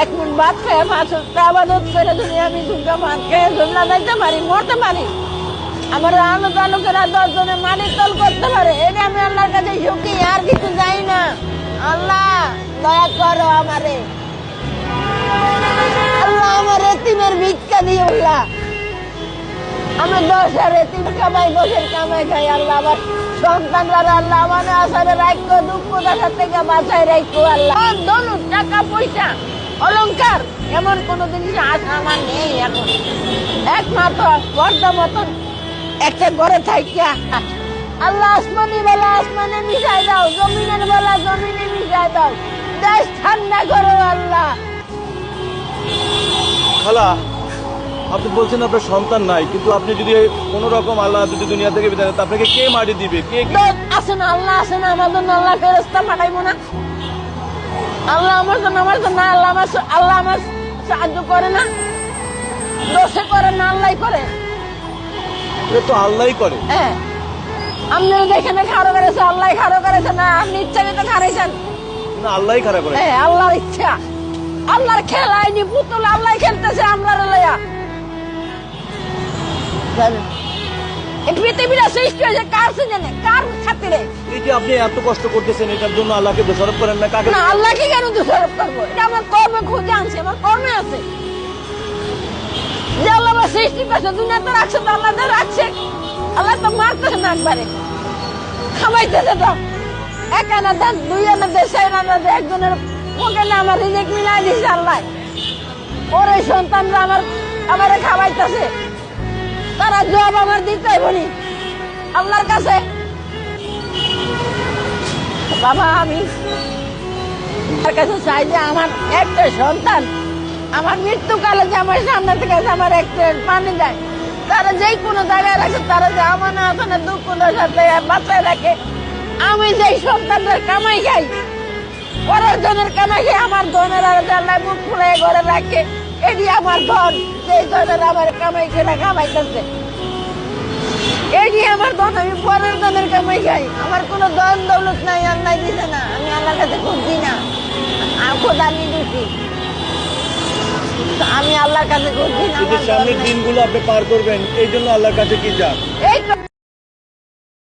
এক মিনিট ভাত খেয়ে 5 ওয়াক্ত ইবাদত করে যদি আমি দুটো ভাত খেয়ে জুমলা যাইতে পারি, মরতে পারি, আমার আলো তালুকেরা 10 জনে মাটির তল করতে পারে, এটা আমি আল্লাহর কাছে সুখী, আর কিছু চাই না। আল্লাহ দয়া করো আমারে, আল্লাহ আমার এতিমের ভিক্ষা দিও আল্লাহ। আমি 10 এতিম কামাই, 10 কামাই খাই আল্লাহ। আমার সন্তানরা আল্লাহ আমার আসারে রাখো, দুঃখ দেখার থেকে বাঁচাই রাখো আল্লাহ। দৌলত, টাকা পয়সা, অলংকার, এমন কোন জিনিস আশা আমার নেই এখন। একমাত্র পর্দা মতন একটা ঘরে থাকিয়া আল্লাহ আসমানি বেলা আসমানে মিশাই দাও, জমিনের বেলা জমিনে মিশাই দাও, দেশ ঠান্ডা করো আল্লাহ। খালা, আপনি বলছেন আপনার সন্তান নাই, কিন্তু আপনি যদি কোন রকম আল্লাহ যদি দুনিয়া থেকে বিদায় দেন, আপনাকে কে মাটি দিবে? কে আছে না? আল্লাহ আছে না? আমার জন্য আল্লাহ ফেরেশতা পাঠাইবো না? আল্লাহ আমার জন্য আল্লাহ আমার সাহায্য করে না? দোষে করে না, আল্লাহ করে। এটা তো আল্লাহই করে। হ্যাঁ, আপনি যেখানে খাড়ো করেছে আল্লাহ খাড়ো করেছে না, আপনি ইচ্ছাকৃত খারাইছেন না, আল্লাহই খারাপ করে। হ্যাঁ, আল্লাহর ইচ্ছা, আল্লাহর খেলায়নি পুতুল, আল্লাহ খেলতেছে আমরা লইয়া। এই পৃথিবীটা সৃষ্টি হয়েছে কার জানে, কার খাতিরে? এই যে আপনি এত কষ্ট করতেছেন, এটার জন্য আল্লাহকে দোষারোপ করেন না। কাকে? না, আল্লাহকে কেন দোষারোপ করবো? এটা আমার কর্মে খুঁজে আনছে, আমার কর্মে আছে। যে আল্লাহ আমার সৃষ্টি করছে, দুনিয়াতে রাখছে তো আল্লাহ রাখছে। আল্লাহ তো মারতেছে না একবারে, খামাইতেছে তো। 1 আনা দেন, 2 আনা দেন, 4 আনা দেন, একজনের ওখানে আমার রিজিক মিলাই দিচ্ছে আল্লাহ। ওর এই সন্তানরা আমারে খাওয়াইতেছে, তারা জবাব আমার দিতে বলি আল্লাহর কাছে। বাবা, আমি তার কাছে চাই যে আমার একটা সন্তান আমার মৃত্যুকালে যে আমার সামনে থেকে আমার একটা পানি দেয়, তারা যেই কোনো জায়গায় রাখে, তারা যে আমার না ওখানে দুঃখ সাথে বাঁচায় রাখে। আমি যেই সন্তানদের কামাই খাই, পরের জনের কামাই খাই, আমার ধনের আল্লাহ মুখ খুলে ঘরে রাখে, এটি আমার ধন। সেই ধনের আমার কামাই খেলে খামাইতেছে, এটি আমার ধন। আমি পরের জনের কামাই খাই, আমার কোনো ধন দৌলত নাই, আল্লাহ দিছে না। আমি আল্লাহর কাছে খুঁজছি না, খোদা নিদুছি, আমি আল্লাহর কাছে খুঁজছি না। সামনের দিনগুলো আপনি পার করবেন, এই জন্য আল্লাহর কাছে কি চান? এই